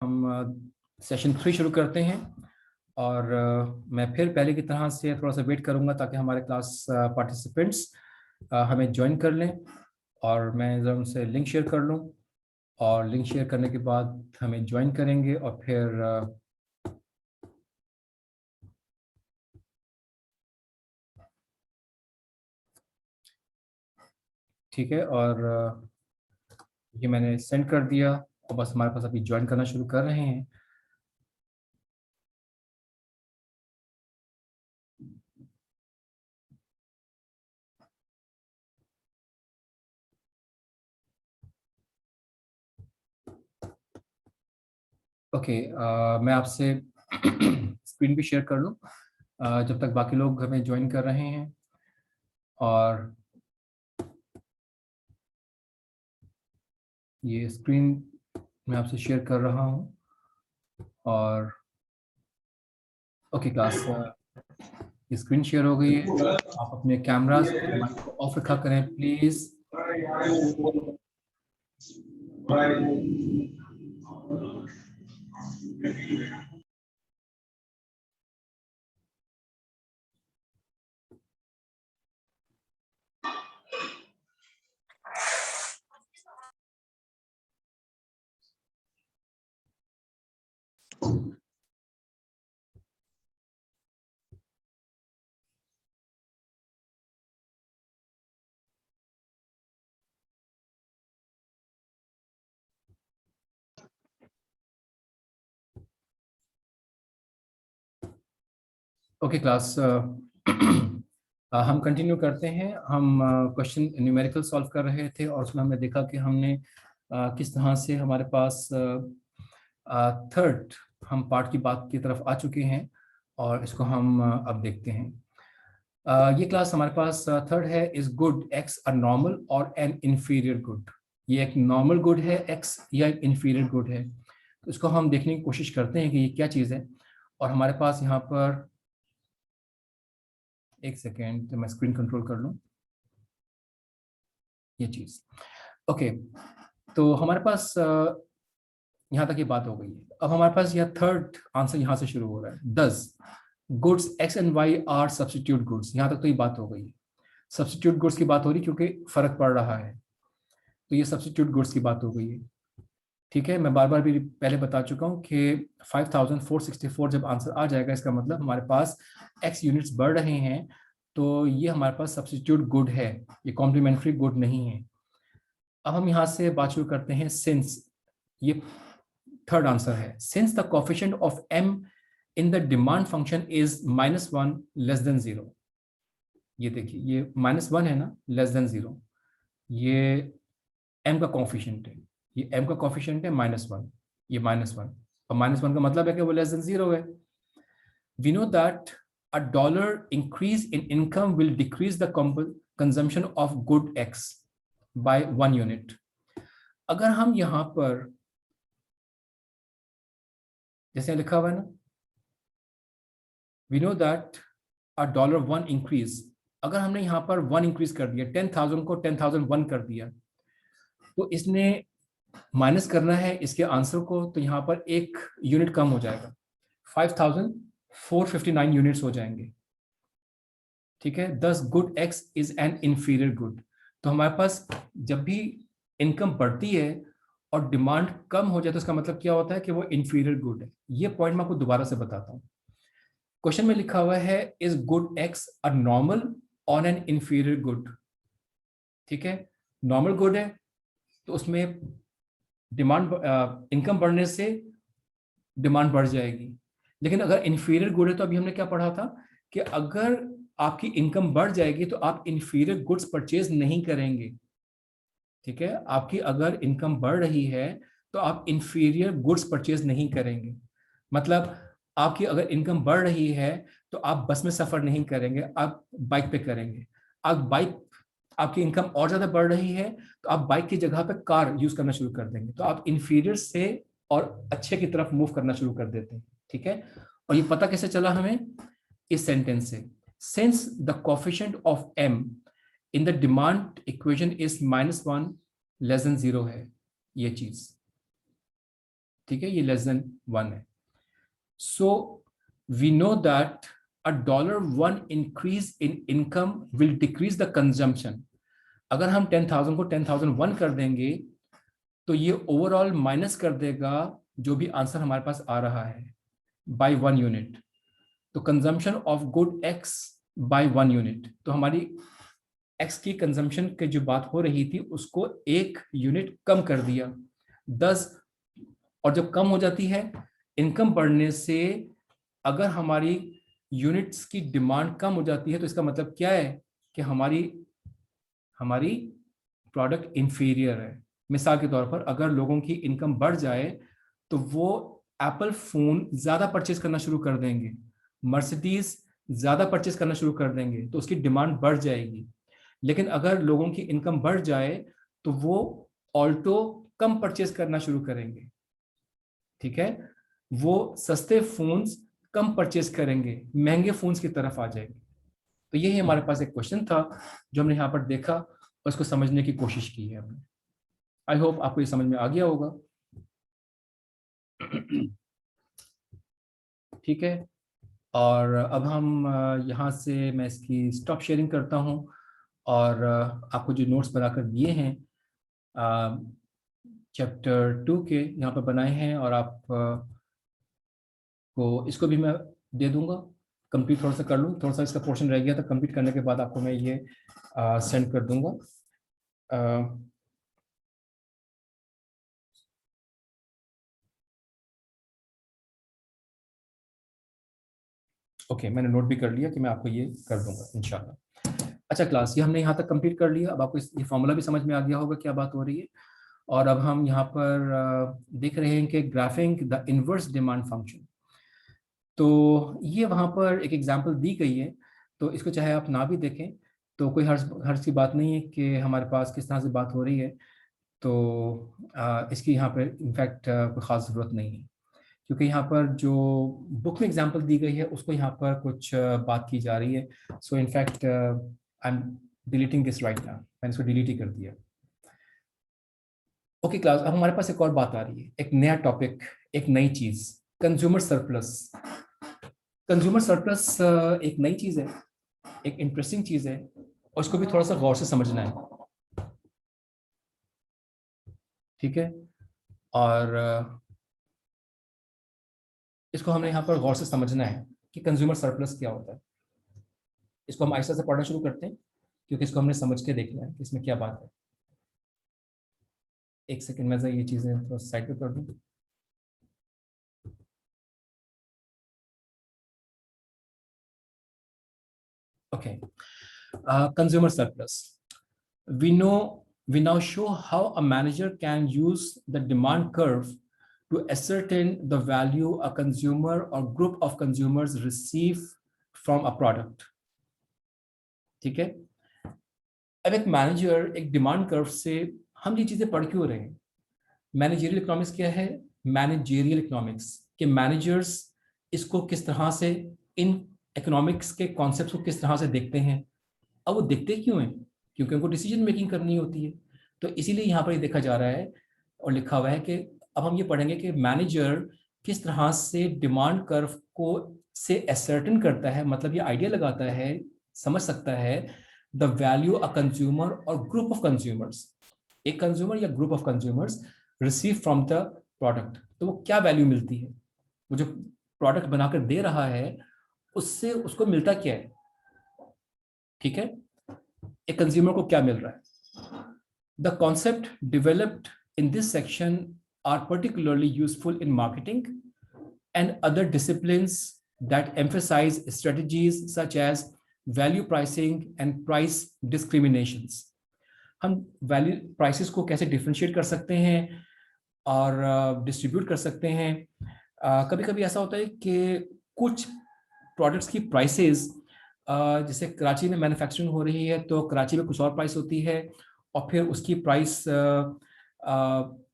हम सेशन 3 शुरू करते हैं। और मैं फिर पहले की तरह से थोड़ा सा वेट करूंगा ताकि हमारे क्लास पार्टिसिपेंट्स हमें ज्वाइन कर लें, और मैं ज़रा उनसे लिंक शेयर कर लूं, और लिंक शेयर करने के बाद हमें ज्वाइन करेंगे। और फिर ठीक है, और ये मैंने सेंड कर दिया, और बस हमारे पास अभी ज्वाइन करना शुरू कर रहे हैं। ओके, मैं आपसे स्क्रीन भी शेयर कर लूँ जब तक बाकी लोग हमें ज्वाइन कर रहे हैं। और ये स्क्रीन मैं आपसे शेयर कर रहा हूँ। और ओके क्लास, ये स्क्रीन शेयर हो गई है। आप अपने कैमरास को ऑफ रखा करें प्लीज। ओके क्लास, हम कंटिन्यू करते हैं। हम क्वेश्चन न्यूमेरिकल सॉल्व कर रहे थे, और उसमें हमने देखा कि हमने किस तरह से हमारे पास थर्ड हम पार्ट की बात की तरफ आ चुके हैं, और इसको हम अब देखते हैं। ये क्लास हमारे पास थर्ड है, is good x a normal और एन इंफीरियर गुड। ये एक नॉर्मल गुड है एक्स, या एक इंफीरियर गुड है। तो इसको हम देखने की कोशिश करते हैं कि ये क्या चीज़ है। और हमारे पास यहाँ पर एक सेकेंड, तो मैं स्क्रीन कंट्रोल कर लूँ ये चीज़। ओके, तो हमारे पास यहाँ तक ये बात हो गई है। अब हमारे पास यह थर्ड आंसर यहाँ से शुरू हो रहा है, does goods X and Y are substitute goods. यहाँ तक तो ये बात हो गई है। सब्स्टिट्यूट गुड्स की बात हो रही क्योंकि फर्क पड़ रहा है, तो ये सब्स्टिट्यूट गुड्स की बात हो गई है। ठीक है, मैं बार बार भी पहले बता चुका हूँ कि 5464 जब आंसर आ जाएगा, इसका मतलब हमारे पास एक्स यूनिट्स बढ़ रहे हैं, तो ये हमारे पास सब्स्टिट्यूट गुड है, ये कॉम्प्लीमेंट्री गुड नहीं है। अब हम यहाँ से बात शुरू करते हैं। सिंस, ये थर्ड आंसर है, since the coefficient of m in the demand function is -1 less than 0। ये देखिए, ये -1 है ना, लेस देन 0, ये m का कोफिशिएंट है। ये m का कोफिशिएंट है -1, ये -1, और -1 का मतलब है कि वो लेस देन 0 है। We know that $1 increase in income will decrease the consumption of good X by 1 unit। अगर हम यहां पर जैसे लिखा हुआ है ना, वी नो दैट $1 इंक्रीज, अगर हमने यहां पर 1 इंक्रीज कर दिया, 10,000 को 10,001 कर दिया, तो इसने माइनस करना है इसके आंसर को, तो यहां पर एक यूनिट कम हो जाएगा, 5,459 यूनिट्स हो जाएंगे। ठीक है, दस good x is an inferior good. तो हमारे पास जब भी इनकम बढ़ती है और डिमांड कम हो जाए, तो इसका मतलब क्या होता है कि वो इंफीरियर गुड है। ये पॉइंट मैं आपको दोबारा से बताता हूँ। क्वेश्चन में लिखा हुआ है, is good x a normal on an inferior good. ठीक है, नॉर्मल गुड है तो उसमें डिमांड, इनकम बढ़ने से डिमांड बढ़ जाएगी। लेकिन अगर इंफीरियर गुड है, तो अभी हमने क्या पढ़ा था कि अगर आपकी इनकम बढ़ जाएगी तो आप इंफीरियर गुड्स परचेज नहीं करेंगे। ठीक है, आपकी अगर इनकम बढ़ रही है तो आप इंफीरियर गुड्स परचेज नहीं करेंगे। मतलब आपकी अगर इनकम बढ़ रही है तो आप बस में सफर नहीं करेंगे, आप बाइक पे करेंगे। आप बाइक, आपकी इनकम और ज्यादा बढ़ रही है तो आप बाइक की जगह पे कार यूज करना शुरू कर देंगे, तो आप इंफीरियर से और अच्छे की तरफ मूव करना शुरू कर देते हैं। ठीक है, और ये पता कैसे चला हमें? इस सेंटेंस से, since the coefficient of m in the demand equation is -1 less than 0 है, ये चीज। ठीक है, ये लेस देन 1 है। So we know that $1 increase in income will decrease the consumption. अगर हम 10,000 को 10,001 कर देंगे तो ये ओवरऑल माइनस कर देगा जो भी आंसर हमारे पास आ रहा है बाय 1 यूनिट। तो consumption of good X by 1 unit, तो हमारी एक्स की कंजम्पशन की जो बात हो रही थी उसको 1 यूनिट कम कर दिया 10। और जब कम हो जाती है इनकम बढ़ने से, अगर हमारी यूनिट्स की डिमांड कम हो जाती है तो इसका मतलब क्या है कि हमारी हमारी प्रोडक्ट इंफीरियर है। मिसाल के तौर पर अगर लोगों की इनकम बढ़ जाए तो वो एप्पल फोन ज्यादा परचेज करना शुरू कर देंगे, मर्सिडीज ज्यादा परचेज करना शुरू कर देंगे, तो उसकी डिमांड बढ़ जाएगी। लेकिन अगर लोगों की इनकम बढ़ जाए तो वो ऑल्टो कम परचेज करना शुरू करेंगे, ठीक है, वो सस्ते फोन्स कम परचेज करेंगे, महंगे फोन्स की तरफ आ जाएंगे। तो यही हमारे पास एक क्वेश्चन था जो हमने यहाँ पर देखा और उसको समझने की कोशिश की है हमने। आई होप आपको ये समझ में आ गया होगा। ठीक है, और अब हम यहाँ से मैं इसकी स्टॉप शेयरिंग करता हूँ और आपको जो नोट्स बनाकर दिए हैं चैप्टर 2 के यहाँ पर बनाए हैं, और आप को इसको भी मैं दे दूंगा, कंप्लीट थोड़ा सा कर लूँ, थोड़ा सा इसका पोर्शन रह गया था, कंप्लीट करने के बाद आपको मैं ये सेंड कर दूंगा। ओके, मैंने नोट भी कर लिया कि मैं आपको ये कर दूंगा इंशाल्लाह। अच्छा क्लास, ये हमने यहाँ तक कंप्लीट कर लिया। अब आपको ये फॉर्मूला भी समझ में आ गया होगा क्या बात हो रही है। और अब हम यहाँ पर देख रहे हैं कि graphic the inverse demand function. तो ये वहाँ पर एक एग्जांपल दी गई है, तो इसको चाहे आप ना भी देखें तो कोई हर्ज की बात नहीं है कि हमारे पास किस तरह से बात हो रही है। तो इसकी यहाँ पर इनफैक्ट कोई ख़ास ज़रूरत नहीं है, क्योंकि यहाँ पर जो बुक में एग्जांपल दी गई है उसको यहाँ पर कुछ बात की जा रही है। So in fact I am deleting this right now, मैंने इसको डिलीट ही कर दिया। ओके क्लास, अब हमारे पास एक और बात आ रही है, एक नया टॉपिक, एक नई चीज, कंज्यूमर सरप्लस। कंज्यूमर सरप्लस एक नई चीज है, एक इंटरेस्टिंग चीज है, और उसको भी थोड़ा सा गौर से समझना है, ठीक है। और इसको हमने यहाँ पर गौर से समझना है कि कंज्यूमर सरप्लस क्या होता है। इसको हम आहिस्ता से पढ़ना शुरू करते हैं, क्योंकि इसको हमने समझ के देखना है कि इसमें क्या बात है। एक सेकंड में ये चीजें थोड़ा साइड पे कर दूं। Okay, consumer surplus. We now show how a manager can use the demand curve to ascertain the value a consumer or group of consumers receive from a product. ठीक है, अब एक मैनेजर एक डिमांड कर्व से, हम ये चीजें पढ़ क्यों रहे हैं? मैनेजरियल इकोनॉमिक्स क्या है? मैनेजरियल इकोनॉमिक्स के मैनेजर्स इसको किस तरह से, इन इकोनॉमिक्स के कॉन्सेप्ट को किस तरह से देखते हैं। अब वो देखते क्यों हैं? क्योंकि उनको डिसीजन मेकिंग करनी होती है। तो इसीलिए यहाँ पर ये देखा जा रहा है और लिखा हुआ है कि अब हम ये पढ़ेंगे कि मैनेजर किस तरह से डिमांड कर्व को से एसर्टन करता है, मतलब ये आइडिया लगाता है, समझ सकता है द वैल्यू अ कंज्यूमर और ग्रुप ऑफ कंज्यूमर्स, एक कंज्यूमर या group of consumers receive from the product. तो वो क्या वैल्यू मिलती है, वो जो प्रोडक्ट बनाकर दे रहा है उससे उसको मिलता क्या है, ठीक है, एक कंज्यूमर को क्या मिल रहा है। The concept developed in this section are particularly useful in marketing and other disciplines that emphasize strategies such as value pricing and price discriminations. हम वैल्यू प्राइसेस को कैसे डिफरेंशिएट कर सकते हैं और डिस्ट्रीब्यूट कर सकते हैं। कभी कभी ऐसा होता है कि कुछ प्रोडक्ट्स की प्राइसेस, जैसे कराची में मैन्युफैक्चरिंग हो रही है तो कराची में कुछ और प्राइस होती है, और फिर उसकी प्राइस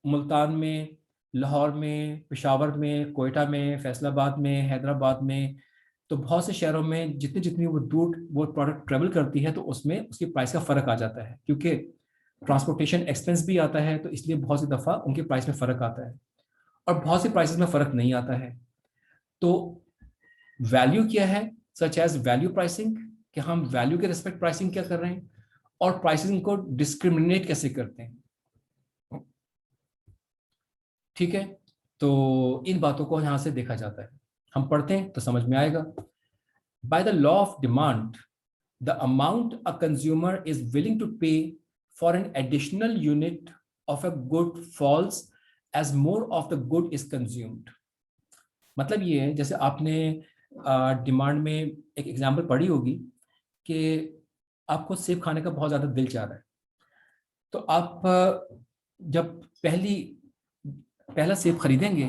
मुल्तान में, लाहौर में, पेशावर में, कोयटा में, फैसलाबाद में, हैदराबाद में, तो बहुत से शहरों में जितनी जितनी वो दूर वो प्रोडक्ट ट्रेवल करती है तो उसमें उसकी प्राइस का फ़र्क आ जाता है, क्योंकि ट्रांसपोर्टेशन एक्सपेंस भी आता है, तो इसलिए बहुत सी दफ़ा उनकी प्राइस में फ़र्क आता है। और बहुत सी प्राइसेस में फर्क नहीं आता है। तो वैल्यू क्या है, सच एज वैल्यू प्राइसिंग, कि हम वैल्यू के रिस्पेक्ट प्राइसिंग क्या कर रहे हैं, और प्राइसिंग को डिस्क्रिमिनेट कैसे करते हैं। ठीक है, तो इन बातों को यहां से देखा जाता है, हम पढ़ते हैं तो समझ में आएगा। By the law of demand, the amount a consumer is willing to pay for an additional unit of a good falls as more of the good is consumed. मतलब ये है, जैसे आपने डिमांड में एक एग्जांपल पढ़ी होगी कि आपको सेब खाने का बहुत ज़्यादा दिल चाह रहा है, तो आप जब पहला सेब खरीदेंगे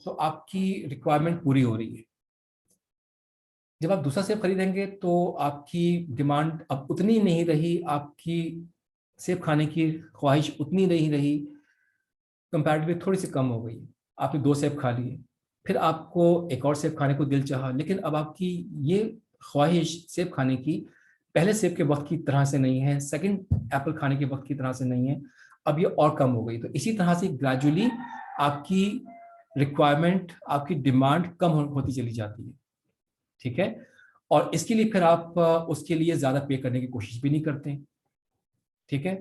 तो आपकी रिक्वायरमेंट पूरी हो रही है। जब आप दूसरा सेब खरीदेंगे तो आपकी डिमांड अब उतनी नहीं रही, आपकी सेब खाने की ख्वाहिश उतनी नहीं रही, कंपैरेटिवली थोड़ी सी कम हो गई। आपने दो सेब खा लिए, फिर आपको एक और सेब खाने को दिल चाहा, लेकिन अब आपकी ये ख्वाहिश सेब खाने की पहले सेब के वक्त की तरह से नहीं है, सेकंड एप्पल खाने के वक्त की तरह से नहीं है, अब ये और कम हो गई। तो इसी तरह से ग्रेजुअली आपकी रिक्वायरमेंट, आपकी डिमांड कम होती चली जाती है। ठीक है, और इसके लिए फिर आप उसके लिए ज्यादा पे करने की कोशिश भी नहीं करते। ठीक है,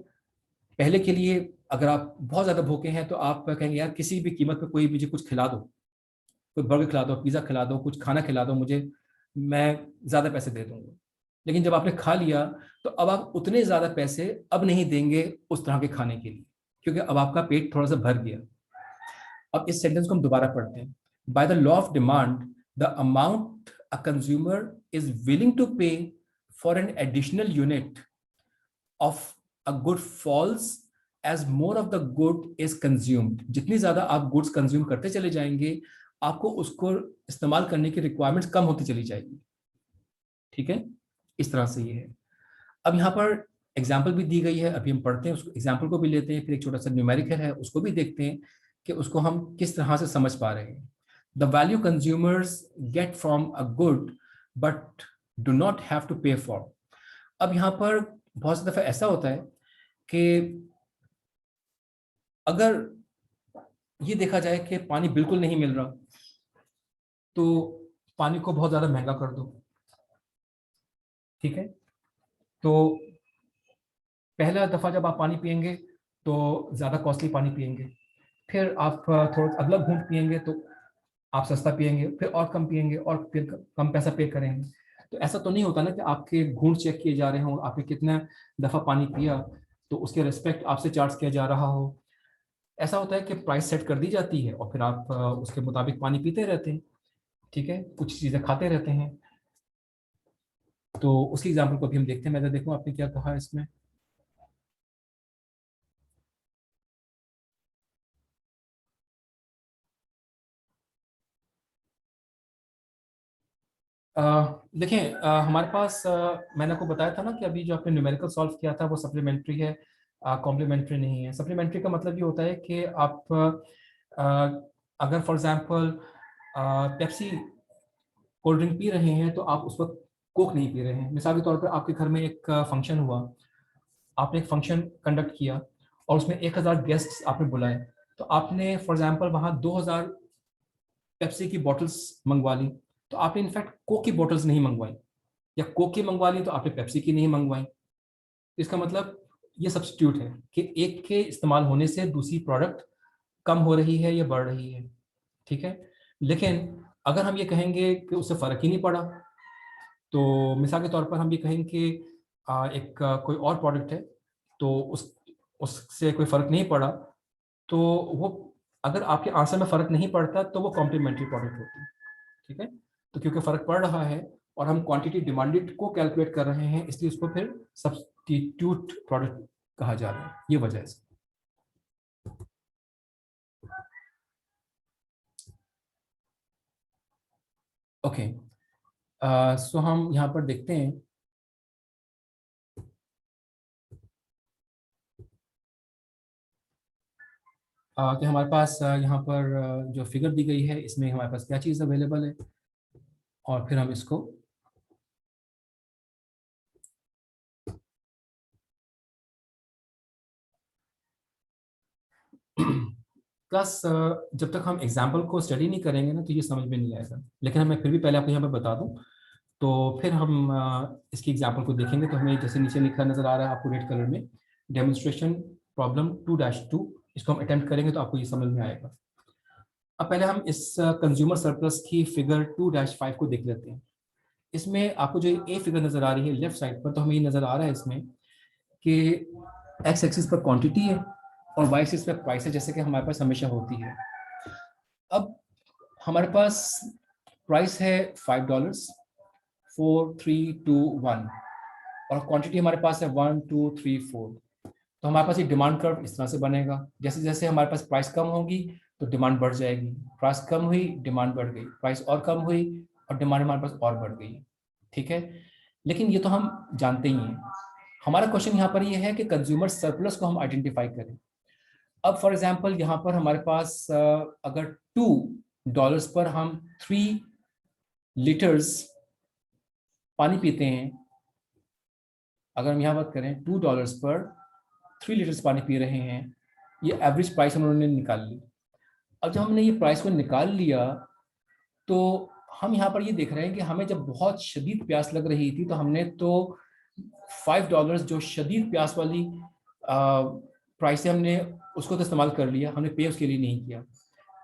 पहले के लिए अगर आप बहुत ज्यादा भूखे हैं तो आप कहेंगे यार किसी भी कीमत पे कोई मुझे कुछ खिला दो, कोई बर्गर खिला दो, पिज्जा खिला दो, कुछ खाना खिला दो मुझे, मैं ज्यादा पैसे दे दूंगा। लेकिन जब आपने खा लिया तो अब आप उतने ज्यादा पैसे अब नहीं देंगे उस तरह के खाने के लिए, क्योंकि अब आपका पेट थोड़ा सा भर गया। अब इस सेंटेंस को हम दोबारा पढ़ते हैं। By the law of demand, the amount a consumer is willing to pay for an additional unit of a good falls as more of the good is consumed. जितनी ज्यादा आप गुड्स कंज्यूम करते चले जाएंगे, आपको उसको इस्तेमाल करने की रिक्वायरमेंट्स कम होती चली जाएगी। ठीक है, इस तरह से ये है। अब यहाँ पर एग्जाम्पल भी दी गई है, अभी हम पढ़ते हैं उसको, एग्जाम्पल को भी लेते हैं, फिर एक छोटा सा न्यूमेरिकल है उसको भी देखते हैं कि उसको हम किस तरह से समझ पा रहे हैं। The value consumers get from a good but do not have to pay for. अब यहाँ पर बहुत सी दफा ऐसा होता है कि अगर ये देखा जाए कि पानी बिल्कुल नहीं मिल रहा, तो पानी को बहुत ज्यादा महंगा कर दो। ठीक है, तो पहला दफा जब आप पानी पियेंगे तो ज्यादा कॉस्टली पानी पियेंगे, फिर आप थोड़ा अगला घूंट पियेंगे तो आप सस्ता पियेंगे, फिर और कम पियेंगे और फिर कम पैसा पे करेंगे। तो ऐसा तो नहीं होता ना कि आपके घूंट चेक किए जा रहे हों, आपने कितना दफा पानी पिया तो उसके रिस्पेक्ट आपसे चार्ज किया जा रहा हो। ऐसा होता है कि प्राइस सेट कर दी जाती है और फिर आप उसके मुताबिक पानी पीते रहते हैं। ठीक है, कुछ चीजें खाते रहते हैं। तो उसकी एग्जाम्पल को भी हम देखते हैं। मैं देखूँ आपने क्या कहा इसमें। देखें, हमारे पास मैंने आपको बताया था ना कि अभी जो आपने न्यूमेरिकल सॉल्व किया था वो सप्लीमेंट्री है, कॉम्प्लीमेंट्री नहीं है। सप्लीमेंट्री का मतलब ये होता है कि आप अगर for example Pepsi cold drink P रहे हैं तो आप उस वक्त कोक नहीं पी रहे हैं। मिसाल के तौर पर आपके घर में एक फंक्शन हुआ, आपने एक फंक्शन कंडक्ट किया और उसमें 1000 गेस्ट आपने बुलाए, तो आपने फॉर एग्जांपल वहाँ 2000 पेप्सी की बॉटल्स मंगवा ली, तो आपने इनफैक्ट कोक की बॉटल्स नहीं मंगवाई, या कोक की मंगवा ली तो आपने पेप्सी की नहीं मंगवाई। इसका मतलब ये सब्स्टिट्यूट है कि एक के इस्तेमाल होने से दूसरी प्रोडक्ट कम हो रही है या बढ़ रही है। ठीक है, लेकिन अगर हम ये कहेंगे कि उससे फर्क ही नहीं पड़ा, तो मिसाल के तौर पर हम ये कहेंगे कि कोई और प्रोडक्ट है तो उससे कोई फर्क नहीं पड़ा, तो वो, अगर आपके आंसर में फर्क नहीं पड़ता तो वो कॉम्प्लीमेंट्री प्रोडक्ट होती है। ठीक है, तो क्योंकि फर्क पड़ रहा है और हम क्वांटिटी डिमांडेड को कैलकुलेट कर रहे हैं, इसलिए उसको फिर सब्स्टिट्यूट प्रोडक्ट कहा जा रहा है, ये वजह से। ओके, सो हम यहाँ पर देखते हैं कि हमारे पास यहाँ पर जो फिगर दी गई है इसमें हमारे पास क्या चीज़ अवेलेबल है, और फिर हम इसको प्लस जब तक हम एग्जाम्पल को स्टडी नहीं करेंगे ना तो ये समझ में नहीं आएगा, लेकिन मैं फिर भी पहले आपको यहाँ पे बता दूँ। तो फिर हम इसकी एग्जाम्पल को देखेंगे तो हमें जैसे नीचे लिखा नजर आ रहा है आपको रेड कलर में, डेमोन्स्ट्रेशन प्रॉब्लम 2-2, इसको हम अटेम्प्ट करेंगे तो आपको ये समझ में आएगा। अब पहले हम इस कंज्यूमर सरप्लस की फिगर 2-5 को देख लेते हैं। इसमें आपको जो ए फिगर नजर आ रही है लेफ्ट साइड पर, तो हमें ये नजर आ रहा है इसमें कि एक्स एक्सिस पर क्वांटिटी है और वाई एक्सिस पर प्राइस है, जैसे कि हमारे पास हमेशा होती है। अब हमारे पास प्राइस है $5, 4, 3, 2, 1, और क्वांटिटी हमारे पास है 1, 2, 3, 4। तो हमारे पास ये डिमांड कर्व इस तरह से बनेगा, जैसे जैसे हमारे पास प्राइस कम होगी तो डिमांड बढ़ जाएगी, प्राइस कम हुई डिमांड बढ़ गई, प्राइस और कम हुई और डिमांड हमारे पास और बढ़ गई। ठीक है, लेकिन ये तो हम जानते ही हैं। हमारा क्वेश्चन यहाँ पर ये है कि कंज्यूमर सरप्लस को हम आइडेंटिफाई करें। अब फॉर एग्जांपल यहाँ पर हमारे पास अगर $2 पर हम 3 लीटर्स पानी पीते हैं, अगर हम यहाँ बात करें $2 पर 3 लीटर्स पानी पी रहे हैं, ये एवरेज प्राइस उन्होंने निकाल ली। अब जब हमने ये प्राइस को निकाल लिया तो हम यहाँ पर ये देख रहे हैं कि हमें जब बहुत शदीद प्यास लग रही थी तो हमने तो $5 जो शदीद प्यास वाली प्राइस है, हमने उसको तो इस्तेमाल कर लिया, हमने पे उसके लिए नहीं किया।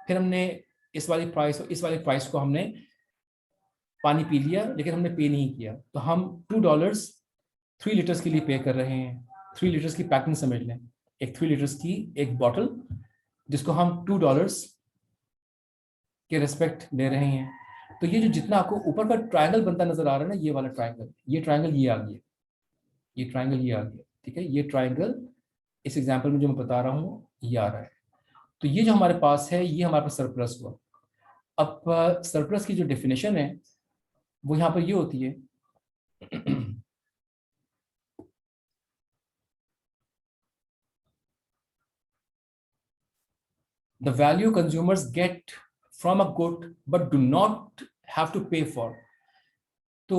फिर हमने इस वाली प्राइस को हमने पानी पी लिया, लेकिन हमने पे नहीं किया, तो हम $2 3 लीटर्स के लिए पे कर रहे हैं। 3 लीटर्स की पैकिंग समझ लें, एक 3 लीटर्स की एक बॉटल जिसको हम $2 के रेस्पेक्ट ले रहे हैं। तो ये जो जितना आपको ऊपर का ट्रायंगल बनता नजर आ रहा है ना, ये वाला ट्रायंगल, ये ट्रायंगल ये आ गया, ये ट्रायंगल ये आ गया। ठीक है, ये ट्रायंगल इस एग्जाम्पल में जो मैं बता रहा हूँ ये आ रहा है। तो ये जो हमारे पास है ये हमारे पास सरप्लस हुआ। अब सरप्लस की जो डेफिनेशन है वो यहाँ पर ये होती है the value consumers get from a good but do not have to pay for। तो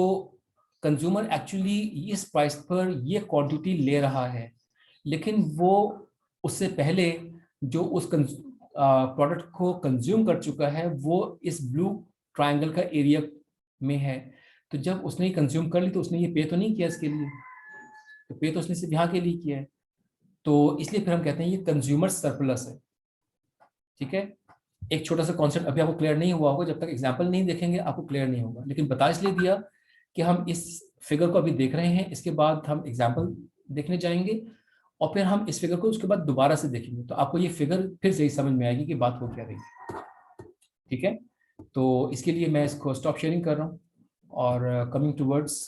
कंज्यूमर एक्चुअली इस प्राइस पर ये क्वांटिटी ले रहा है, लेकिन वो उससे पहले जो उस प्रोडक्ट को कंज्यूम कर चुका है वो इस ब्लू ट्रायंगल का एरिया में है। तो जब उसने कंज्यूम कर ली तो उसने ये पे तो नहीं किया इसके लिए, तो पे तो उसने सिर्फ यहाँ के लिए किया है। तो इसलिए फिर हम कहते हैं ये कंज्यूमर सरप्लस है। ठीक है, एक छोटा सा कॉन्सेप्ट अभी आपको क्लियर नहीं हुआ होगा, जब तक एग्जाम्पल नहीं देखेंगे आपको क्लियर नहीं होगा, लेकिन बता इसलिए दिया कि हम इस फिगर को अभी देख रहे हैं, इसके बाद हम एग्जाम्पल देखने जाएंगे और फिर हम इस फिगर को उसके बाद दोबारा से देखेंगे, तो आपको ये फिगर फिर से ही समझ में आएगी कि बात हो क्या रही है। ठीक है, तो इसके लिए मैं इसको स्टॉप शेयरिंग कर रहा हूँ और कमिंग टूवर्ड्स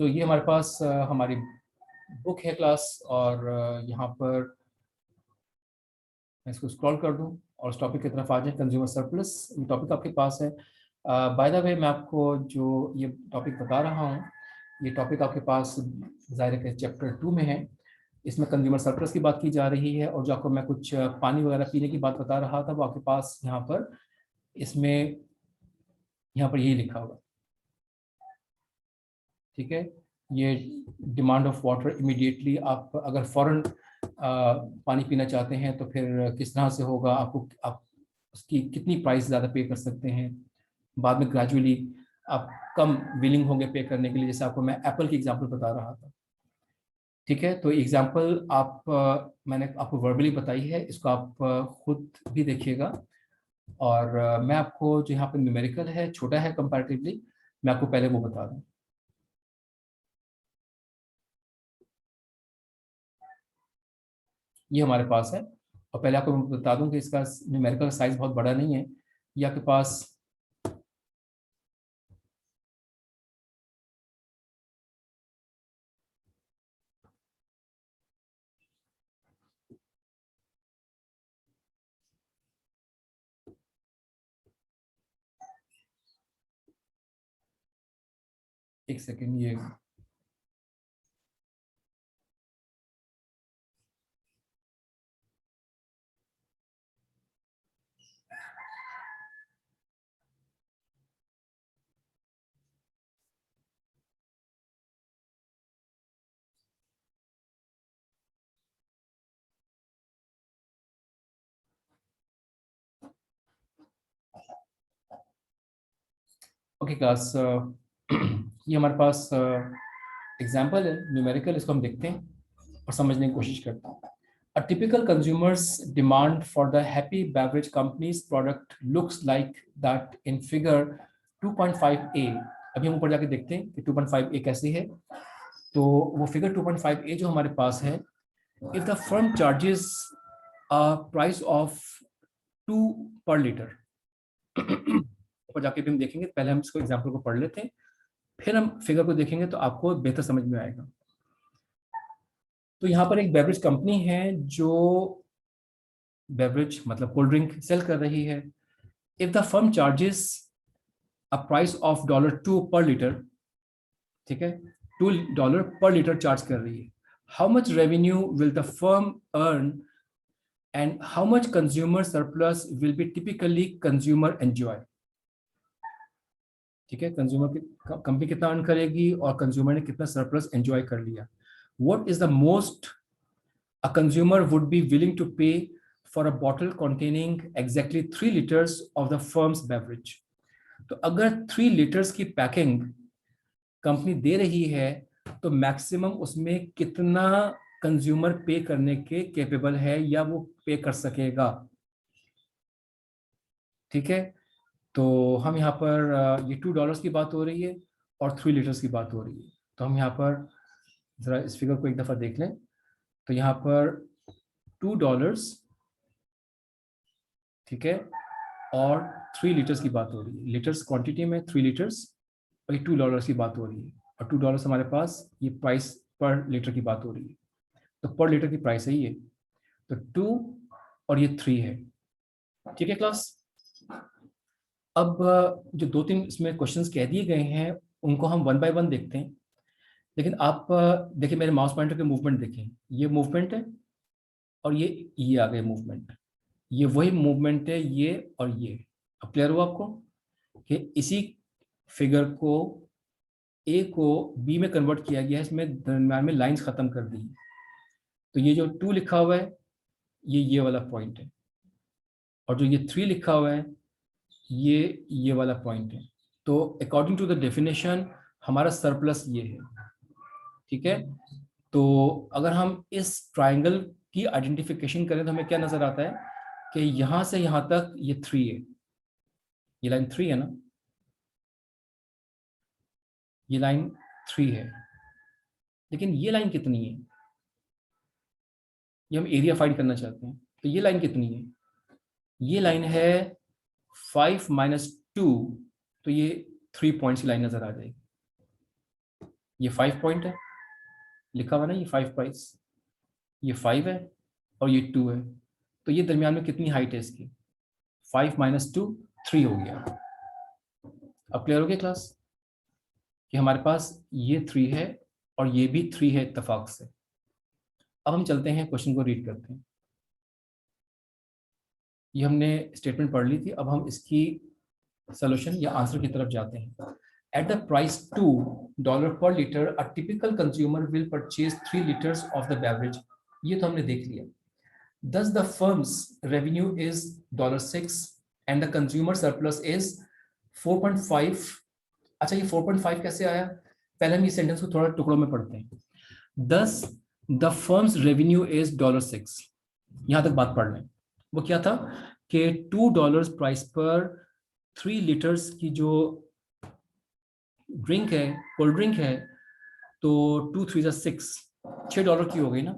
ये हमारे पास हमारी बुक है क्लास, और यहाँ पर मैं इसको स्क्रॉल कर दूं और उस टॉपिक की तरफ आ जाए, कंज्यूमर सरप्लस, ये टॉपिक आपके पास है। बाय द वे मैं आपको जो ये टॉपिक बता रहा हूँ, ये टॉपिक आपके पास ज़ाहिर है चैप्टर 2 में है। इसमें कंज्यूमर सरप्लस की बात की जा रही है, और जो आपको मैं कुछ पानी वगैरह पीने की बात बता रहा था वो आपके पास यहाँ पर इसमें यहाँ पर यही लिखा होगा। ठीक है, ये डिमांड ऑफ वाटर इमीडिएटली, आप अगर फौरन पानी पीना चाहते हैं तो फिर किस तरह से होगा, आपको आप उसकी कितनी प्राइस ज़्यादा पे कर सकते हैं, बाद में ग्रेजुअली आप कम विलिंग होंगे पे करने के लिए, जैसे आपको मैं एप्पल की एग्जांपल बता रहा था। ठीक है, तो एग्जांपल आप मैंने आपको वर्बली बताई है, इसको आप खुद भी देखिएगा, और मैं आपको जो यहाँ पे न्यूमेरिकल है छोटा है कंपैरेटिवली, मैं आपको पहले वो बता दूँ। ये हमारे पास है, और पहले आपको मैं बता दूं कि इसका न्यूमेरिकल साइज बहुत बड़ा नहीं है, ये आपके पास एक सेकेंड, ये ओके क्लास, ये हमारे पास एग्जाम्पल है न्यूमेरिकल, इसको हम देखते हैं और समझने की कोशिश करते हैं. A typical consumer's demand for the Happy Beverage Company's product looks like that in figure 2.5a. अभी हम ऊपर जाके देखते हैं कि 2.5a कैसी है. तो वो फिगर 2.5a जो हमारे पास है, if the firm charges a price of 2 per liter. ऊपर जाके भी हम देखेंगे, पहले हम इसको एग्जाम्पल को पढ़ लेते हैं, फिर हम फिगर को देखेंगे तो आपको बेहतर समझ में आएगा. तो यहाँ पर एक बेवरेज कंपनी है जो बेवरेज मतलब कोल्ड ड्रिंक सेल कर रही है. If the firm charges a price of $2 पर लीटर, ठीक है, $2 पर लीटर चार्ज कर रही है. How much revenue will the firm earn and how much consumer surplus will be typically consumer enjoy. ठीक है, कंज्यूमर कंपनी कितना अर्न करेगी और कंज्यूमर ने कितना सरप्लस एंजॉय कर लिया. What is the most a consumer would be willing to pay for a bottle containing exactly 3 liters of the firm's beverage. तो अगर 3 liters की पैकिंग कंपनी दे रही है तो मैक्सिमम उसमें कितना कंज्यूमर पे करने के कैपेबल है या वो पे कर सकेगा. ठीक है, तो हम यहाँ पर ये $2 की बात हो रही है और 3 लीटर्स की बात हो रही है. तो हम यहाँ पर जरा इस फिगर को एक दफा देख लें. तो यहाँ पर $2, ठीक है, और 3 लीटर्स की बात हो रही है. लीटर्स क्वांटिटी में 3 लीटर्स और ये $2 की बात हो रही है. और $2 हमारे पास ये प्राइस पर लीटर की बात हो रही है. तो पर लीटर की प्राइस है ये. तो 2 और ये 3 है. ठीक है क्लास. अब जो 2-3 इसमें क्वेश्चंस कह दिए गए हैं उनको हम 1 बाय 1 देखते हैं. लेकिन आप देखिए मेरे माउस पॉइंटर के मूवमेंट देखें, ये मूवमेंट है और ये आ गए मूवमेंट. ये वही मूवमेंट है, ये और ये. अब क्लियर हुआ आपको कि इसी फिगर को ए को बी में कन्वर्ट किया गया है, इसमें दरम्यान में लाइंस खत्म कर दी. तो ये जो 2 लिखा हुआ है ये वाला पॉइंट है, और जो ये 3 लिखा हुआ है ये वाला पॉइंट है. तो अकॉर्डिंग टू द डेफिनेशन हमारा सरप्लस ये है. ठीक है, तो अगर हम इस ट्राइंगल की आइडेंटिफिकेशन करें तो हमें क्या नजर आता है कि यहां से यहां तक ये 3 है. ये लाइन 3 है ना, ये लाइन 3 है. लेकिन ये लाइन कितनी है, ये हम एरिया फाइंड करना चाहते हैं. तो ये लाइन कितनी है, ये लाइन है 5 - 2. तो ये 3 पॉइंट्स की लाइन नजर आ जाएगी. ये 5 पॉइंट है लिखा हुआ ना, ये 5 पॉइंट्स, ये 5 है और ये 2 है. तो ये दरमियान में कितनी हाइट है इसकी, 5 - 2 3 हो गया. अब क्लियर हो गया क्लास कि हमारे पास ये 3 है और ये भी 3 है इत्तेफाक से. अब हम चलते हैं क्वेश्चन को रीड करते हैं. ये हमने स्टेटमेंट पढ़ ली थी. अब हम इसकी सॉल्यूशन या आंसर की तरफ जाते हैं. At the price $2 per liter, a typical consumer will purchase 3 liters of the beverage. ये तो हमने देख लिया. Thus the firm's revenue is $6 and the consumer surplus is 4.5. अच्छा, ये 4.5 कैसे आया, पहले हम ये सेंटेंस को थोड़ा टुकड़ों में पढ़ते हैं. Thus the firm's revenue is $6. यहां तक बात पढ़ लें. वो क्या था कि $2 प्राइस पर 3 लीटर्स की जो ड्रिंक है, कोल्ड ड्रिंक है, तो 2 3 6 $6 की हो गई ना,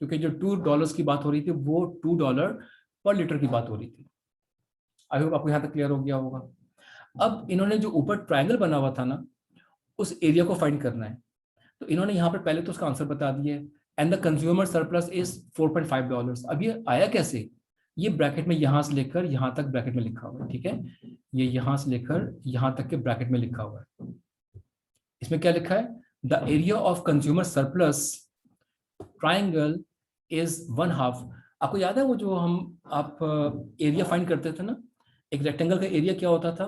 क्योंकि जो $2 की बात हो रही थी वो $2 पर लीटर की बात हो रही थी. आई होप आपको यहाँ तक क्लियर हो गया होगा. अब इन्होंने जो ऊपर ट्रायंगल बना हुआ था ना, उस एरिया को फाइंड करना है. तो इन्होंने यहाँ पर पहले तो उसका आंसर बता दिया है, and the consumer surplus is $4.5. अब ये आया कैसे, ये ब्रैकेट में यहां से लेकर यहां तक ब्रैकेट में लिखा हुआ है. ठीक है, ये यहां से लेकर यहां तक के ब्रैकेट में लिखा हुआ है. इसमें क्या लिखा है, the area of consumer surplus triangle is 1/2. आपको याद है वो जो हम आप एरिया फाइंड करते थे ना, एक रेक्टेंगल का एरिया क्या होता था,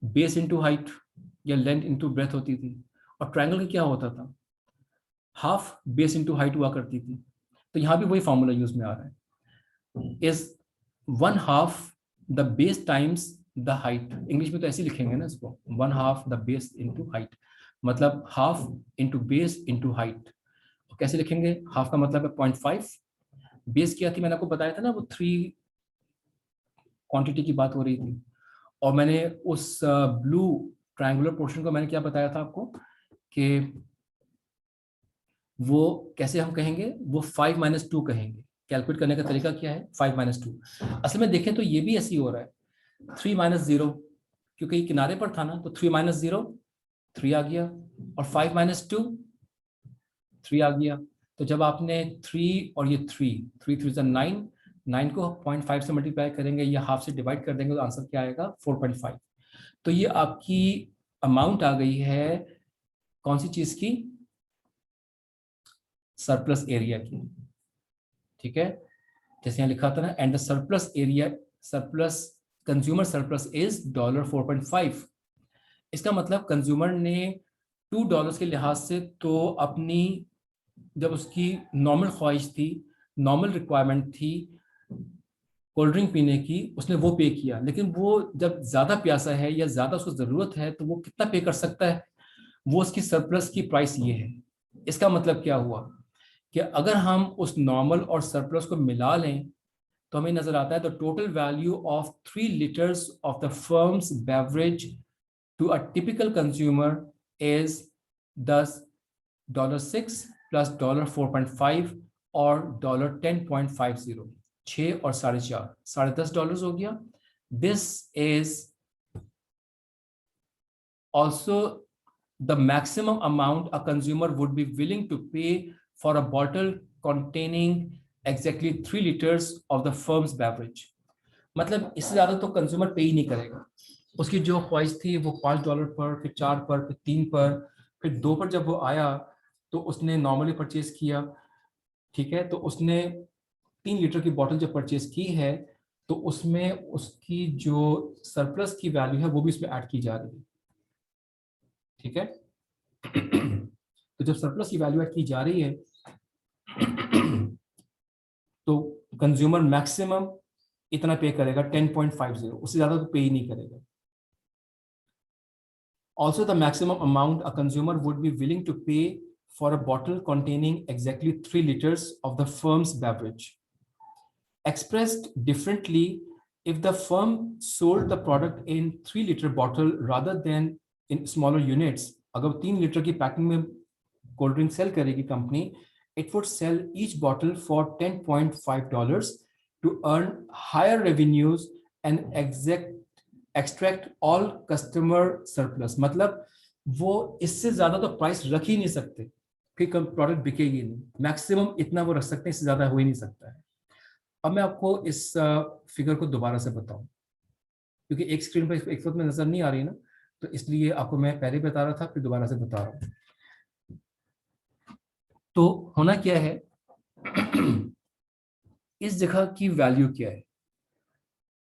बेस इंटू हाइट या लेंथ इंटू ब्रेथ होती थी. और ट्राइंगल का क्या होता था, हाफ बेस इंटू हाइट हुआ करती थी. तो यहाँ भी वही फॉर्मूला यूज में आ रहा है, is 1/2 the base times the height, English में तो ऐसे लिखेंगे ना इसको, 1/2 द बेस इंटू हाइट, मतलब half into base into height. कैसे लिखेंगे? हाफ का मतलब है 0.5, बेस क्या थी मैंने आपको बताया था ना, वो 3 क्वांटिटी की बात हो रही थी, और मैंने उस ब्लू ट्रायंगुलर पोर्शन को मैंने क्या बताया था आपको कि वो कैसे हम कहेंगे, वो 5 - 2 कहेंगे। कैलकुलेट करने का तरीका क्या है? 5 - 2। असल में देखें तो ये भी ऐसे ही हो रहा है, 3 - 0, क्योंकि ये किनारे पर था ना, तो 3 - 0 3 आ गया, और 5 - 2 3 आ गया। तो जब आपने 3 और ये 3 3 9, 9 को 0.5 से मल्टीप्लाई करेंगे या हाफ से डिवाइड कर देंगे तो आंसर क्या आएगा? 4.5। तो ये आपकी अमाउंट आ गई है कौन सी चीज की? सरप्लस एरिया की। ठीक है, जैसे यहाँ लिखा था ना, and the surplus area, surplus consumer surplus is $4.5। इसका मतलब कंज्यूमर ने $2 के लिहाज से तो अपनी, जब उसकी नॉर्मल ख्वाहिश थी, नॉर्मल रिक्वायरमेंट थी कोल्ड ड्रिंक पीने की, उसने वो पे किया, लेकिन वो जब ज्यादा प्यासा है या ज्यादा उसको जरूरत है तो वो कितना पे कर सकता है? वो उसकी सरप्लस की प्राइस ये है। इसका मतलब क्या हुआ कि अगर हम उस नॉर्मल और सरप्लस को मिला लें तो हमें नजर आता है the total value of 3 liters of the firm's beverage to a typical consumer is $6 plus $4.5 और $10.50, 6 और 4.5, $10.5 हो गया। This is also the maximum amount a consumer would be willing to pay for a bottle containing exactly 3 liters of the firm's beverage। मतलब इससे ज्यादा तो consumer पे ही नहीं करेगा। उसकी जो ख्वाहिश थी वो $5 पर, फिर 4 पर, फिर 3 पर, फिर 2 पर जब वो आया तो उसने नॉर्मली परचेज किया। ठीक है, तो उसने 3 लीटर की बोतल जब परचेज की है तो उसमें उसकी जो सरप्लस की वैल्यू है वो भी इसमें ऐड की जा रही है। ठीक है, तो जब सरप्लस की वैल्यू ऐड की जा रही है तो कंज्यूमर मैक्सिमम इतना पे करेगा 10.50, उससे ज्यादा तो पे ही नहीं करेगा। Also, the maximum amount a consumer would be willing to pay for a bottle containing exactly 3 liters of the firm's beverage. Expressed differently, if the firm sold the product in 3-liter bottle rather than in smaller units, अगर 3 litre की packing में cold drink cell करेगी company, it would sell each bottle for $10.5 to earn higher revenues and extract all customer surplus। मतलब वो इससे ज्यादा तो price रख ही नहीं सकते, फिर प्रोडक्ट बिकेगी नहीं, मैक्सिमम इतना वो रख सकते हैं, इससे ज्यादा हो ही नहीं सकता है। अब मैं आपको इस फिगर को दोबारा से बताऊं, क्योंकि एक स्क्रीन पर एक वक्त में नजर नहीं आ रही ना, तो इसलिए आपको मैं पहले बता रहा था फिर दोबारा से बता रहा हूं। तो होना क्या है, इस जगह की वैल्यू क्या है?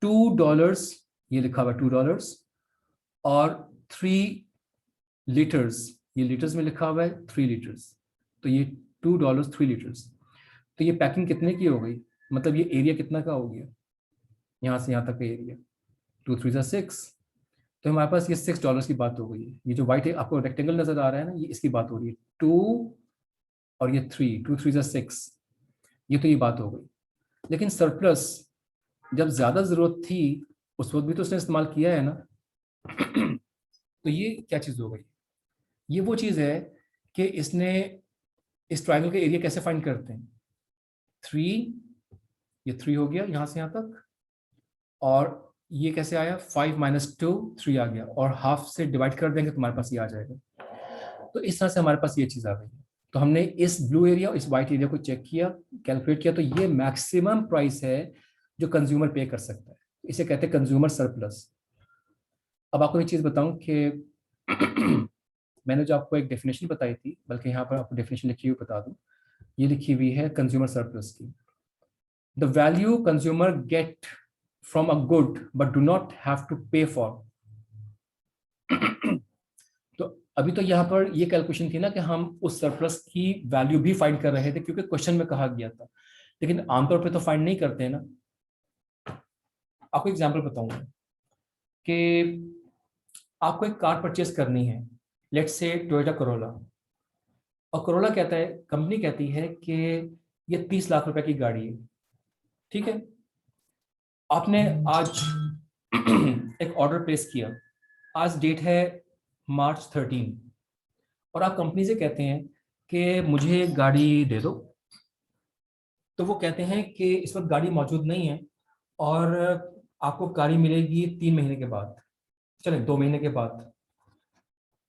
$2, ये लिखा हुआ $2, और 3 लीटर्स, ये लीटर्स में लिखा हुआ है 3 लीटर्स, तो ये $2 3 लीटर्स। तो ये पैकिंग कितने की हो गई? मतलब ये एरिया कितना का हो गया? यहाँ से यहाँ तक का एरिया 2 3 6, तो हमारे पास ये $6 की बात हो गई है। ये जो व्हाइट आपको रेक्टेंगल नजर आ रहा है ना, ये इसकी बात हो रही है। 2 और ये 3, 2 3 6, ये तो ये बात हो गई। लेकिन सरप्लस जब ज्यादा जरूरत थी उस वक्त भी तो उसने इस्तेमाल किया है ना। तो ये क्या चीज हो गई? ये वो चीज है कि इसने इस ट्रायंगल का एरिया कैसे फाइंड करते हैं? 3, ये 3 हो गया यहाँ से यहाँ तक, और ये कैसे आया? 5 - 2 3 आ गया, और हाफ से डिवाइड कर देंगे तो हमारे पास ये आ जाएगा। तो इस तरह से हमारे पास ये चीज आ गई। तो हमने इस ब्लू एरिया और इस व्हाइट एरिया को चेक किया, कैलकुलेट किया, तो ये मैक्सिमम प्राइस है जो कंज्यूमर पे कर सकता है। इसे कहते हैं कंज्यूमर सरप्लस। अब आपको एक चीज बताऊं कि मैंने जो आपको एक डेफिनेशन बताई थी, बल्कि यहाँ पर आपको डेफिनेशन लिखी हुई बता दूं, ये लिखी हुई है कंज्यूमर सरप्लस की। The value consumer get from a good but do not have to pay for. तो अभी तो यहाँ पर ये कैलकुलेशन थी ना कि हम उस सरप्लस की वैल्यू भी फाइंड कर रहे थे क्योंकि क्वेश्चन में कहा गया था, लेकिन आमतौर पे तो फाइंड नहीं करते हैं ना। आपको एग्जांपल बताऊंगा। कि आपको एक कार परचेस करनी है, लेट्स से टोयोटा करोला, और करोला कहता है, कंपनी कहती है कि ये 30 लाख रुपए की गाड़ी है। ठीक है, आपने आज एक ऑर्डर प्लेस किया, आज डेट है March 13, और आप कंपनी से कहते हैं कि मुझे गाड़ी दे दो। तो वो कहते हैं कि इस वक्त गाड़ी मौजूद नहीं है और आपको गाड़ी मिलेगी 3 महीने के बाद, चले 2 महीने के बाद।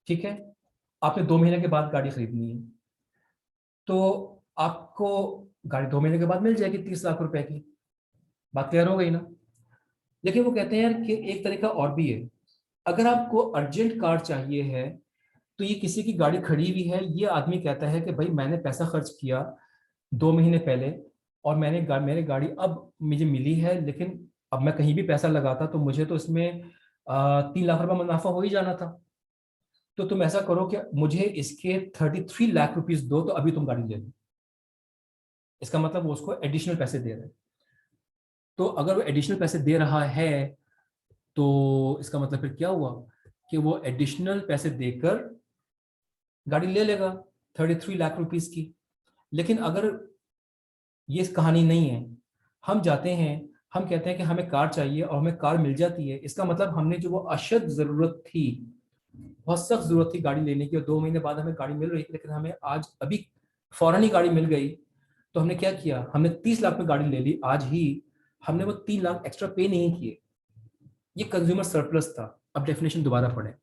ठीक है, आपने 2 महीने के बाद गाड़ी खरीदनी है, तो आपको गाड़ी 2 महीने के बाद मिल जाएगी 30 लाख रुपए की। बात क्लियर हो गई ना? लेकिन वो कहते हैं यार कि एक तरीका और भी है, अगर आपको अर्जेंट कार चाहिए है, तो ये किसी की गाड़ी खड़ी हुई है, ये आदमी कहता है कि भाई मैंने पैसा खर्च किया 2 महीने पहले, और मेरे गाड़ी अब मुझे मिली है, लेकिन अब मैं कहीं भी पैसा लगाता तो मुझे तो इसमें 3 लाख रुपए मुनाफा हो ही जाना था। तो तुम ऐसा करो कि मुझे इसके 33 लाख रुपीज दो, तो अभी तुम गाड़ी ले लो। इसका मतलब वो उसको एडिशनल पैसे दे रहे हैं। तो अगर वो एडिशनल पैसे दे रहा है, तो इसका मतलब फिर क्या हुआ कि वो एडिशनल पैसे देकर गाड़ी ले लेगा 33 लाख रुपीज की। लेकिन अगर ये इस कहानी नहीं है, हम जाते हैं, हम कहते हैं कि हमें कार चाहिए और हमें कार मिल जाती है, इसका मतलब हमने जो वो अशद जरूरत थी, बहुत सख्त जरूरत थी गाड़ी लेने की, और 2 महीने बाद हमें गाड़ी मिल रही थी, लेकिन हमें आज अभी फौरन ही गाड़ी मिल गई, तो हमने क्या किया, हमने 30 लाख में गाड़ी ले ली आज ही, हमने वो 3 लाख एक्स्ट्रा पे नहीं किए। ये कंज्यूमर सरप्लस था। अब डेफिनेशन दोबारा पढ़ें,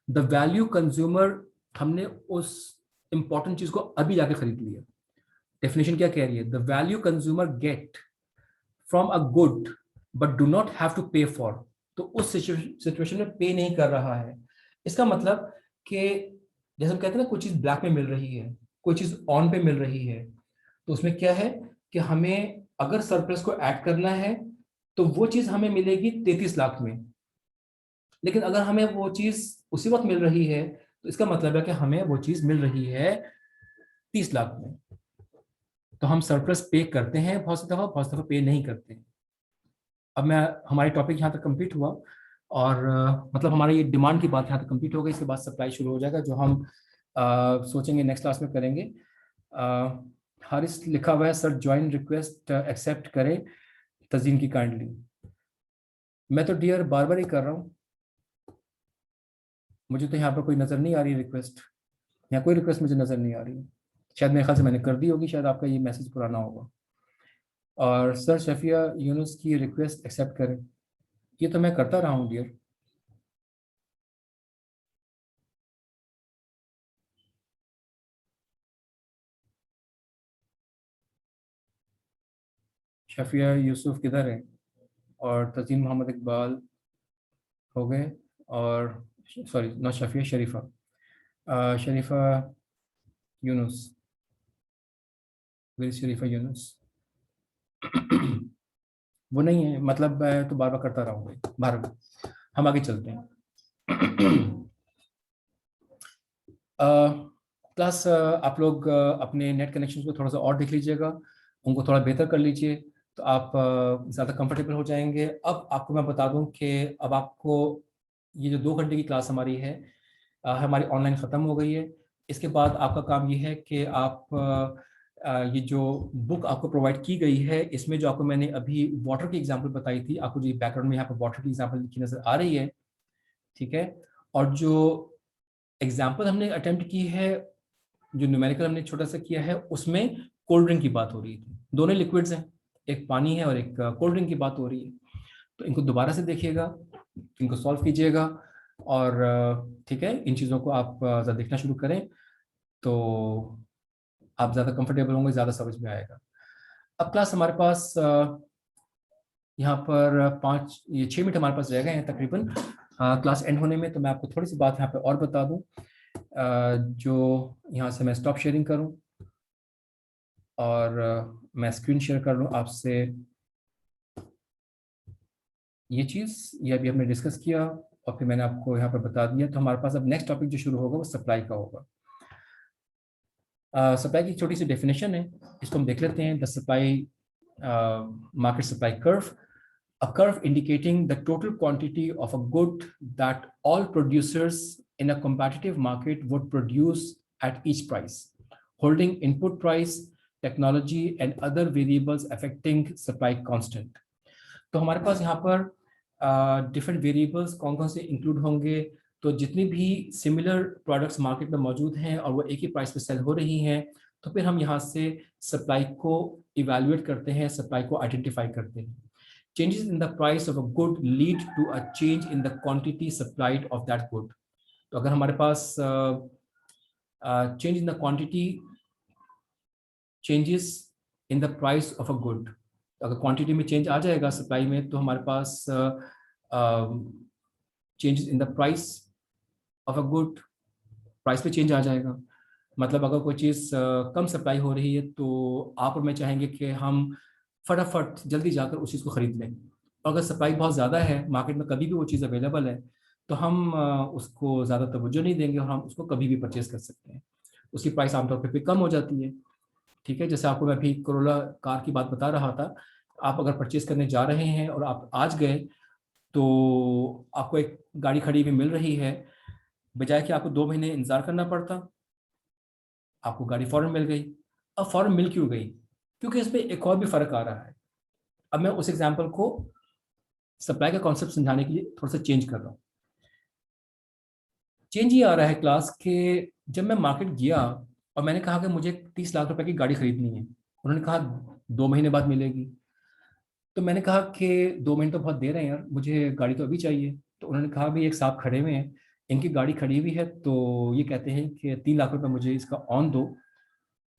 द वैल्यू कंज्यूमर, हमने उस इंपॉर्टेंट चीज को अभी जाके खरीद लिया। डेफिनेशन क्या कह रही है, the value consumer get from a good but do not have to pay for, तो उस सिचुएशन में पे नहीं कर रहा है। इसका मतलब कि जैसे हम कहते हैं ना, कोई चीज ब्लैक में मिल रही है, कोई चीज ऑन पे मिल रही है, तो उसमें क्या है कि हमें अगर सरप्लस को ऐड करना है, तो वो चीज हमें मिलेगी 33 लाख में, लेकिन अगर हमें वो चीज उसी वक्त मिल रही है, तो इसका मतलब है कि हमें वो चीज मिल रही है 30 लाख में। तो हम सरप्लस पे करते हैं बहुत सी दफा पे नहीं करते हैं। अब मैं, हमारी टॉपिक यहाँ तक कंप्लीट हुआ, और मतलब हमारा ये डिमांड की बात यहाँ तक कंप्लीट हो गई। इसके बाद सप्लाई शुरू हो जाएगा, जो हम सोचेंगे नेक्स्ट क्लास में करेंगे। हारिस लिखा हुआ है, सर ज्वाइन रिक्वेस्ट एक्सेप्ट करें तजीन की काइंडली। मैं तो डियर बार बार ही कर रहा हूँ, मुझे तो यहाँ पर कोई नज़र नहीं आ रही रिक्वेस्ट, यहाँ कोई रिक्वेस्ट मुझे नज़र नहीं आ रही है। शायद मेरे ख्याल से मैंने कर दी होगी, शायद आपका ये मैसेज पुराना होगा। और सर शफिया यूनुस की रिक्वेस्ट एक्सेप्ट करें, ये तो मैं करता रहा हूँ डियर। शफिया यूसुफ किधर है, और तजीन मोहम्मद इकबाल हो गए, और सॉरी नॉट शफिया, शरीफा, शरीफा यूनुस, वेरी शरीफा यूनुस। वो नहीं है, मतलब मैं तो बार बार करता रहूँगा। बार हम आगे चलते हैं। प्लस आप लोग अपने नेट कनेक्शन को थोड़ा सा और देख लीजिएगा, उनको थोड़ा बेहतर कर लीजिए, तो आप ज़्यादा कंफर्टेबल हो जाएंगे। अब आपको मैं बता दूं कि अब आपको ये जो 2 घंटे की क्लास हमारी है, हमारी ऑनलाइन ख़त्म हो गई है। इसके बाद आपका काम ये है कि आप ये जो बुक आपको प्रोवाइड की गई है, इसमें जो आपको मैंने अभी वाटर की एग्जांपल बताई थी, आपको जो बैकग्राउंड में यहाँ पर वाटर की एग्जांपल लिखी नज़र आ रही है, ठीक है, और जो एग्जाम्पल हमने अटेम्प्ट की है, जो न्यूमेरिकल हमने छोटा सा किया है, उसमें कोल्ड ड्रिंक की बात हो रही थी। दोनों लिक्विड्स हैं, एक पानी है और एक कोल्ड ड्रिंक की बात हो रही है। तो इनको दोबारा से देखिएगा, इनको सॉल्व कीजिएगा, और ठीक है, इन चीज़ों को आप ज़्यादा देखना शुरू करें, तो आप ज़्यादा कंफर्टेबल होंगे, ज़्यादा समझ में आएगा। अब क्लास हमारे पास यहाँ पर 6 मिनट हमारे पास रह गए हैं तकरीबन क्लास एंड होने में। तो मैं आपको थोड़ी सी बात यहाँ पे और बता दूँ, जो यहाँ से मैं स्टॉप शेयरिंग करूँ, और मैं स्क्रीन शेयर कर लूँ आपसे। ये चीज़ ये अभी हमने डिस्कस किया, और फिर मैंने आपको यहाँ पर बता दिया। तो हमारे पास अब नेक्स्ट टॉपिक जो शुरू होगा वो सप्लाई का होगा। सप्लाई की छोटी सी डेफिनेशन है, इसको हम देख लेते हैं। The supply market supply curve, a curve indicating the total quantity of a good that all producers in a competitive market would produce at each price, holding input price, technology, and other variables affecting supply constant. तो हमारे पास यहाँ पर different variables कौन कौन से include होंगे, तो जितनी भी सिमिलर प्रोडक्ट्स मार्केट में मौजूद हैं और वो एक ही प्राइस पे सेल हो रही हैं, तो फिर हम यहाँ से सप्लाई को इवेल्युएट करते हैं, सप्लाई को आइडेंटिफाई करते हैं. Changes in the price of a good lead to a change in the quantity supplied of that good. तो अगर हमारे पास change in the quantity changes in the price of a good, तो अगर quantity में change आ जाएगा supply में, तो हमारे पास changes in the price of a good, price पे चेंज आ जाएगा. मतलब अगर कोई चीज़ कम सप्लाई हो रही है तो आप और मैं चाहेंगे कि हम फटाफट जल्दी जाकर उस चीज़ को ख़रीद लें. और अगर सप्लाई बहुत ज़्यादा है, मार्केट में कभी भी वो चीज़ अवेलेबल है, तो हम उसको ज़्यादा तवज्जो नहीं देंगे और हम उसको कभी भी परचेज़ कर सकते हैं. उसकी प्राइस आमतौर पर कम हो जाती है. ठीक है, जैसे आपको मैं अभी कोरोला कार की बात बता रहा था. आप अगर परचेज़ करने जा रहे हैं और आप आज गए, तो आपको एक गाड़ी खड़ी हुई मिल रही है, बजाय कि आपको 2 महीने इंतज़ार करना पड़ता, आपको गाड़ी फ़ौरन मिल गई. अब फ़ौरन मिल क्यों गई? क्योंकि इसमें एक और भी फ़र्क आ रहा है. अब मैं उस एग्जांपल को सप्लाई का कॉन्सेप्ट समझाने के लिए थोड़ा सा चेंज कर रहा हूँ. चेंज ये आ रहा है क्लास के, जब मैं मार्केट गया और मैंने कहा कि मुझे 30 लाख रुपए की गाड़ी खरीदनी है, उन्होंने कहा 2 महीने बाद मिलेगी. तो मैंने कहा कि 2 महीने तो बहुत देर है यार, मुझे गाड़ी तो अभी चाहिए. तो उन्होंने कहा भाई एक साहब खड़े हुए हैं, इनकी गाड़ी खड़ी हुई है, तो ये कहते हैं कि 3 लाख रुपए मुझे इसका ऑन दो,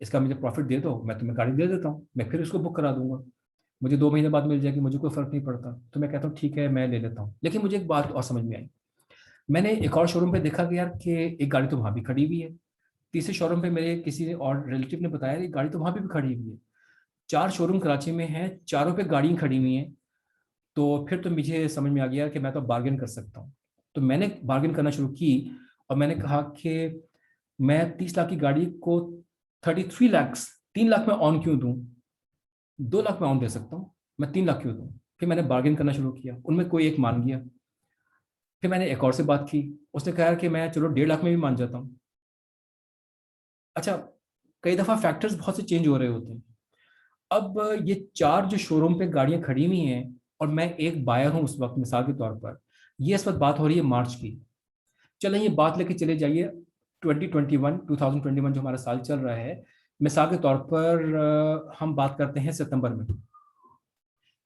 इसका मुझे प्रॉफिट दे दो, मैं तुम्हें गाड़ी दे देता हूँ, मैं फिर इसको बुक करा दूंगा, मुझे 2 महीने बाद मिल जाएगी, मुझे कोई फर्क नहीं पड़ता. तो मैं कहता हूँ ठीक है, मैं ले लेता हूँ. लेकिन मुझे एक बात और समझ में आई. मैंने एक और शोरूम पे देखा कि यार कि एक गाड़ी तो वहाँ भी खड़ी हुई है. तीसरे शोरूम पे मेरे किसी ने और रिलेटिव ने बताया कि गाड़ी तो वहाँ भी खड़ी हुई है. 4 शोरूम कराची में हैं, चारों पे गाड़ियाँ खड़ी हुई हैं. तो फिर तो मुझे समझ में आ गया कि मैं तो बार्गेन कर सकता हूँ. तो मैंने बार्गेन करना शुरू की और मैंने कहा कि मैं 30 लाख की गाड़ी को 33 लाख, 3 लाख में ऑन क्यों दूं, 2 लाख में ऑन दे सकता हूँ, मैं 3 लाख क्यों दूं. फिर मैंने बार्गेन करना शुरू किया, उनमें कोई एक मान गया. फिर मैंने एक और से बात की, उसने कहा कि मैं चलो 1.5 लाख में भी मान जाता हूँ. अच्छा, कई दफ़ा फैक्टर्स बहुत से चेंज हो रहे होते हैं. अब ये 4 जो शोरूम पे गाड़ियां खड़ी हुई हैं और मैं एक बायर हूँ उस वक्त, मिसाल के तौर पर, ये इस वक्त बात हो रही है मार्च की. चलें ये बात लेके चले जाइए 2021 जो हमारा साल चल रहा है, मिसाल के तौर पर हम बात करते हैं सितंबर में.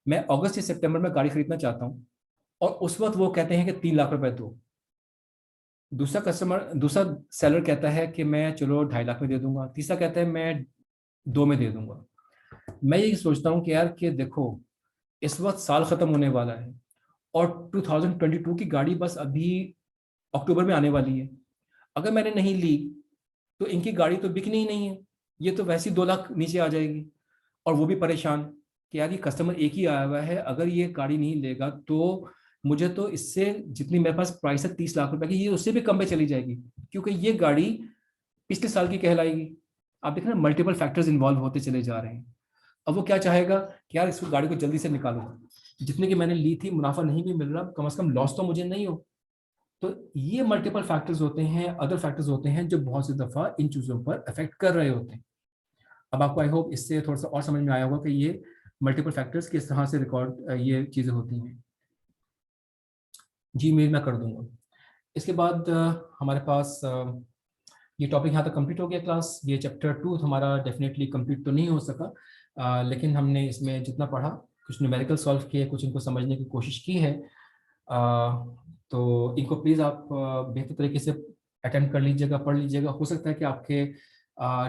मैं अगस्त या सितंबर में गाड़ी खरीदना चाहता हूँ और उस वक्त वो कहते हैं कि 3 लाख रुपए दो. दूसरा सेलर कहता है कि मैं चलो 2.5 लाख में दे दूंगा. तीसरा कहता है मैं 2 में दे दूंगा. मैं ये सोचता हूँ कि यार कि देखो, इस वक्त साल खत्म होने वाला है और 2022 की गाड़ी बस अभी अक्टूबर में आने वाली है. अगर मैंने नहीं ली तो इनकी गाड़ी तो बिकनी ही नहीं है, ये तो वैसे ही 2 लाख नीचे आ जाएगी. और वो भी परेशान कि यार ये कस्टमर एक ही आया हुआ है, अगर ये गाड़ी नहीं लेगा तो मुझे तो इससे जितनी मेरे पास प्राइस है 30 लाख रुपए की, ये उससे भी कम पे चली जाएगी, क्योंकि ये गाड़ी पिछले साल की कहलाएगी. आप देख रहे हैं मल्टीपल फैक्टर्स इन्वॉल्व होते चले जा रहे हैं. अब वो क्या चाहेगा कि यार इस गाड़ी को जल्दी से निकालो, जितने की मैंने ली थी मुनाफा नहीं भी मिल रहा, कम से कम लॉस तो मुझे नहीं हो. तो ये मल्टीपल फैक्टर्स होते हैं, अदर फैक्टर्स होते हैं जो बहुत सी दफा इन चीजों पर अफेक्ट कर रहे होते हैं. अब आपको आई होप इससे थोड़ा सा और समझ में आया होगा कि ये मल्टीपल फैक्टर्स किस तरह से रिकॉर्ड ये चीजें होती हैं. जी मेल मैं कर दूंगा. इसके बाद हमारे पास ये टॉपिक यहाँ तक कंप्लीट हो गया क्लास. ये चैप्टर 2 हमारा डेफिनेटली कंप्लीट तो नहीं हो सका, लेकिन हमने इसमें जितना पढ़ा, कुछ न्यूमेरिकल सॉल्व किए, कुछ इनको समझने की कोशिश की है. तो इनको प्लीज़ आप बेहतर तरीके से अटेम्प्ट कर लीजिएगा, पढ़ लीजिएगा. हो सकता है कि आपके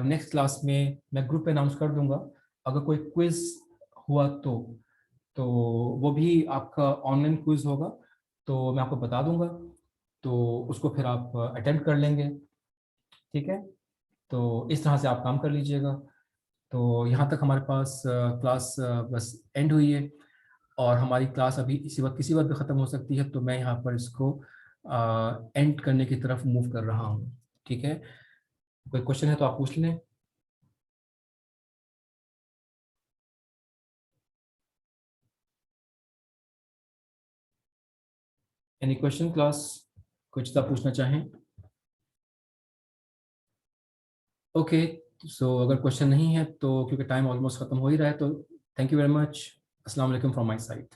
नेक्स्ट क्लास में मैं ग्रुप पे अनाउंस कर दूंगा, अगर कोई क्विज हुआ तो वो भी आपका ऑनलाइन क्विज होगा, तो मैं आपको बता दूंगा, तो उसको फिर आप अटेम्प्ट कर लेंगे. ठीक है, तो इस तरह से आप काम कर लीजिएगा. तो यहाँ तक हमारे पास क्लास बस एंड हुई है और हमारी क्लास अभी इसी वक्त किसी वक्त भी ख़त्म हो सकती है, तो मैं यहाँ पर इसको एंड करने की तरफ मूव कर रहा हूँ. ठीक है, कोई क्वेश्चन है तो आप पूछ लें. Any question class? कुछ तो पूछना चाहें? ओके, सो अगर क्वेश्चन नहीं है तो क्योंकि टाइम ऑलमोस्ट खत्म हो ही रहा है, तो थैंक यू वेरी मच। अस्सलाम वालेकुम फ्रॉम माय साइड।